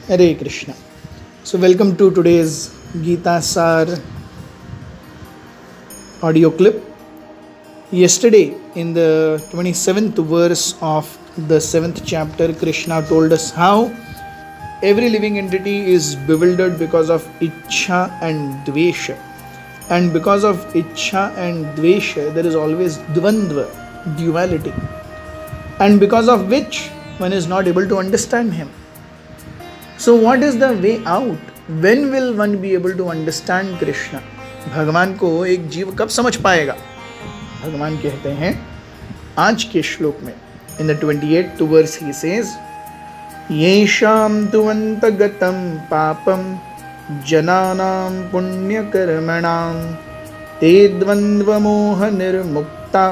Hare Krishna. So, welcome to today's Gita Sar audio clip. Yesterday, in the 27th verse of the 7th chapter, Krishna told us how every living entity is bewildered because of Ichcha and Dvesha. And because of Ichcha and Dvesha, there is always Dvandva, duality. And because of which one is not able to understand him. So what is the way out? When will one be able to understand Krishna? भगवान को एक जीव कब समझ पाएगा? भगवान कहते हैं आज के श्लोक में, in the 28th verse he says, येषां तु अन्तगतं पापं जनानां पुण्यकर्मणां ते द्वन्द्वमोह निर्मुक्ता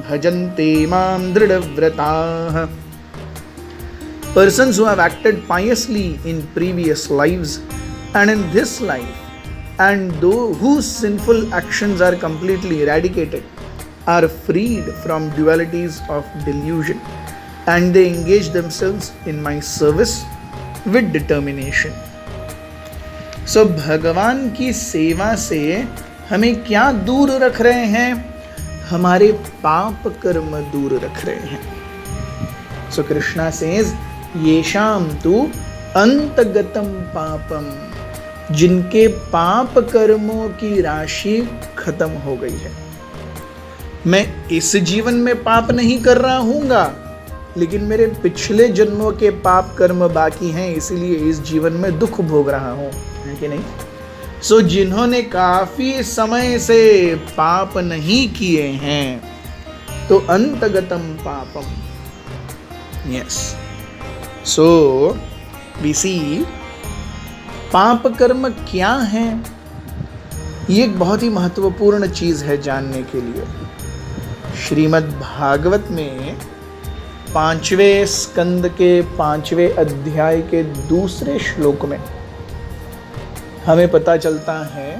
भजन्ते मां दृढव्रताः. Persons who have acted piously in previous lives and in this life, and those whose sinful actions are completely eradicated, are freed from dualities of delusion, and they engage themselves in my service with determination. So, भगवान की सेवा से हमें क्या दूर रख रहे हैं? हमारे पाप कर्म दूर रख रहे हैं. So, Krishna says, येषां तु अंतगतम पापम, जिनके पाप कर्मों की राशि खत्म हो गई है. मैं इस जीवन में पाप नहीं कर रहा हूँगा, लेकिन मेरे पिछले जन्मों के पाप कर्म बाकी हैं, इसीलिए इस जीवन में दुख भोग रहा हूँ, है कि नहीं? सो जिन्होंने काफी समय से पाप नहीं किए हैं, तो अंतगतम पापम. यस, सो वी सी पाप कर्म क्या है? ये एक बहुत ही महत्वपूर्ण चीज है जानने के लिए. श्रीमद् भागवत में 5वें स्कंद के 5वें अध्याय के दूसरे श्लोक में हमें पता चलता है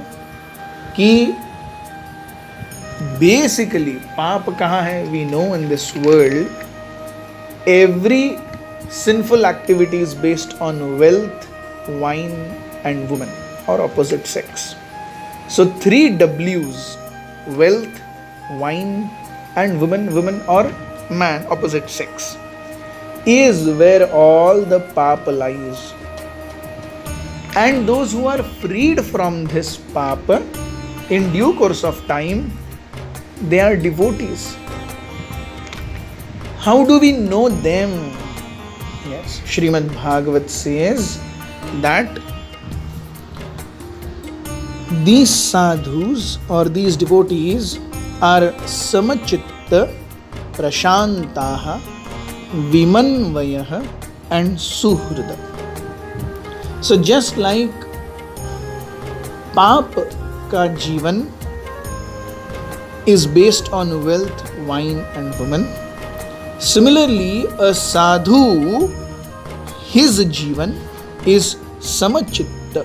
कि बेसिकली पाप कहाँ है? We know in this world every sinful activities based on wealth, wine and woman or opposite sex. So 3 W's: wealth, wine and woman, woman or man, opposite sex, is where all the papa lies. And those who are freed from this papa in due course of time, they are devotees. How do we know them? Yes, Srimad Bhagavat says that these sadhus or these devotees are samachitta, prashantaha, vimanvayah and suhrida. So just like पाप का जीवन is based on wealth, wine and woman, similarly, a sadhu, his jivan is samachitta.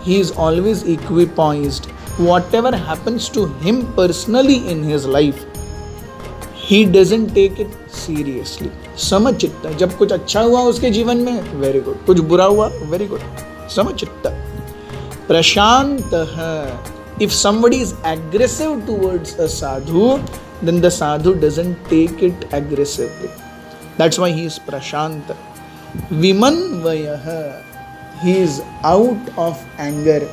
He is always equipoised. Whatever happens to him personally in his life, he doesn't take it seriously. Samachitta. जब कुछ अच्छा हुआ उसके जीवन में, very good. कुछ बुरा हुआ, very good. Samachitta. Prashantah. If somebody is aggressive towards a sadhu, then the sadhu doesn't take it aggressively. That's why he is prashanta. Vimanvayah, he is out of anger.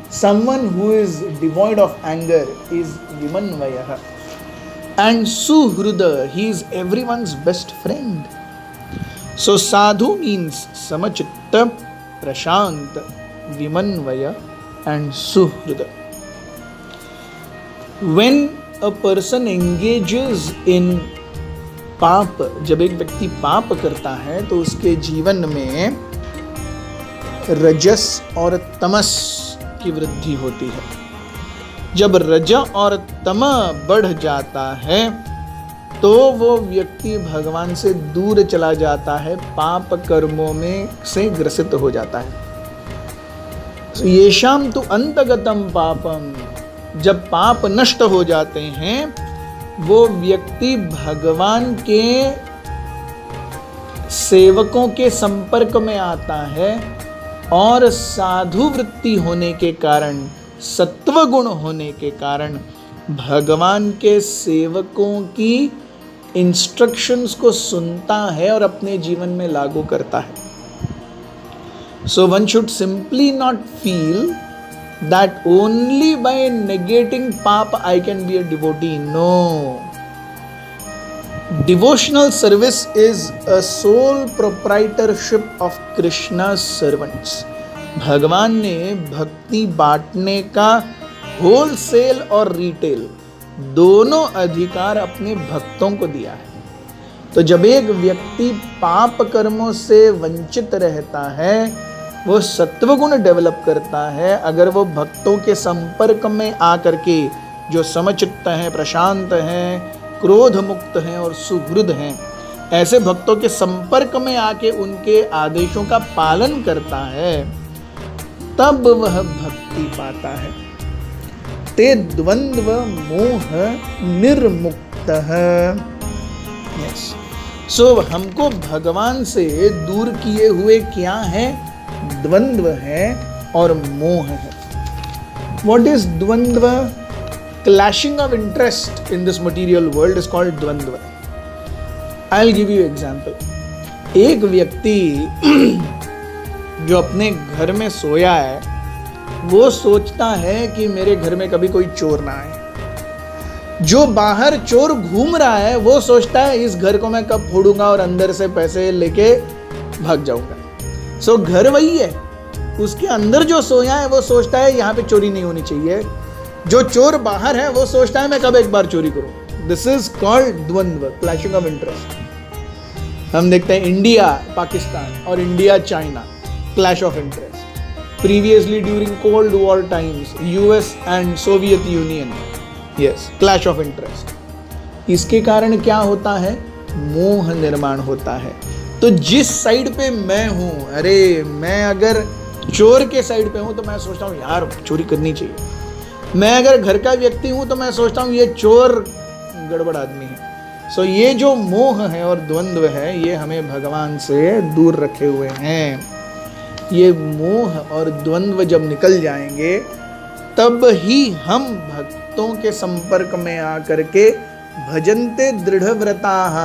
Someone who is devoid of anger is vimanvayah. And suhruda, he is everyone's best friend. So sadhu means samachitta, prashanta, vimanvaya and suhruda. When a person engages in पाप, जब एक व्यक्ति पाप करता है तो उसके जीवन में रजस और तमस की वृद्धि होती है. जब रज और तम बढ़ जाता है तो वो व्यक्ति भगवान से दूर चला जाता है, पाप कर्मों में से ग्रसित हो जाता है. येषां तु अंतगतम पापम, जब पाप नष्ट हो जाते हैं वो व्यक्ति भगवान के सेवकों के संपर्क में आता है और साधु वृत्ति होने के कारण, सत्व गुण होने के कारण भगवान के सेवकों की इंस्ट्रक्शंस को सुनता है और अपने जीवन में लागू करता है. So one should simply not feel that only by negating pap I can be a devotee. No. Devotional service is a sole proprietorship of Krishna's servants. भगवान ने भक्ति बांटने का होलसेल और रिटेल दोनों अधिकार अपने भक्तों को दिया है. तो जब एक व्यक्ति पाप कर्मों से वंचित रहता है, वो सत्वगुण डेवलप करता है. अगर वो भक्तों के संपर्क में आकर के जो समचित्त हैं, प्रशांत हैं, क्रोध मुक्त हैं और सुहृद हैं, ऐसे भक्तों के संपर्क में आके उनके आदेशों का पालन करता है, तब वह भक्ति पाता है. ते द्वंद्व मोह निर्मुक्तः. यस, सो हमको भगवान से दूर किए हुए क्या है? द्वंद्व है और मोह है. What is द्वंद्व? Clashing of interest in this material world is called द्वंद्व. I'll give you example. एक व्यक्ति जो अपने घर में सोया है, वो सोचता है कि मेरे घर में कभी कोई चोर ना आए. जो बाहर चोर घूम रहा है, वो सोचता है इस घर को मैं कब फोड़ूंगा और अंदर से पैसे लेके भाग जाऊंगा. सो घर वही है, उसके अंदर जो सोया है वो सोचता है यहाँ पे चोरी नहीं होनी चाहिए. जो चोर बाहर है वो सोचता है मैं कब एक बार चोरी करूं. दिस इज कॉल्ड द्वंद्व, क्लैशिंग ऑफ इंटरेस्ट. हम देखते हैं इंडिया पाकिस्तान और India China, clash of interest. Previously during cold war times, US and Soviet union, yes, clash of interest. इसके कारण क्या होता है? मोह निर्माण होता है. तो जिस साइड पे मैं हूं, अरे मैं अगर चोर के साइड पे हूं तो मैं सोचता हूं यार चोरी करनी चाहिए. मैं अगर घर का व्यक्ति हूं तो मैं सोचता हूं ये चोर गड़बड़ आदमी है. सो ये जो मोह है और द्वंद्व है, ये हमें भगवान से दूर रखे हुए हैं. ये मोह और द्वंद्व जब निकल जाएंगे, तब ही हम भक्तों के संपर्क में आकर के भजन्ते दृढ़व्रताः,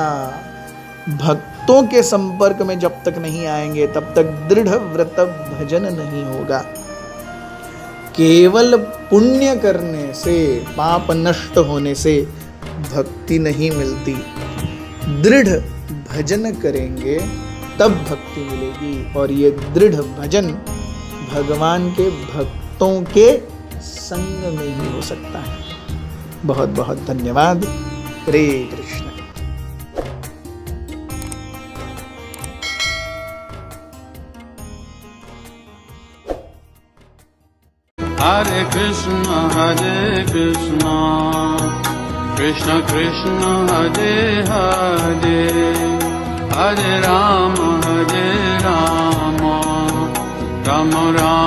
भक्तों के संपर्क में जब तक नहीं आएंगे तब तक दृढ़ व्रत भजन नहीं होगा. केवल पुण्य करने से, पाप नष्ट होने से भक्ति नहीं मिलती. दृढ़ भजन करेंगे तब भक्ति मिलेगी. और ये दृढ़ भजन भगवान के भक्तों के संग में ही हो सकता है. बहुत बहुत धन्यवाद. हरे Krishna. Hare Krishna, Krishna Krishna, Hare Hare, Hare Rama, Rama Rama.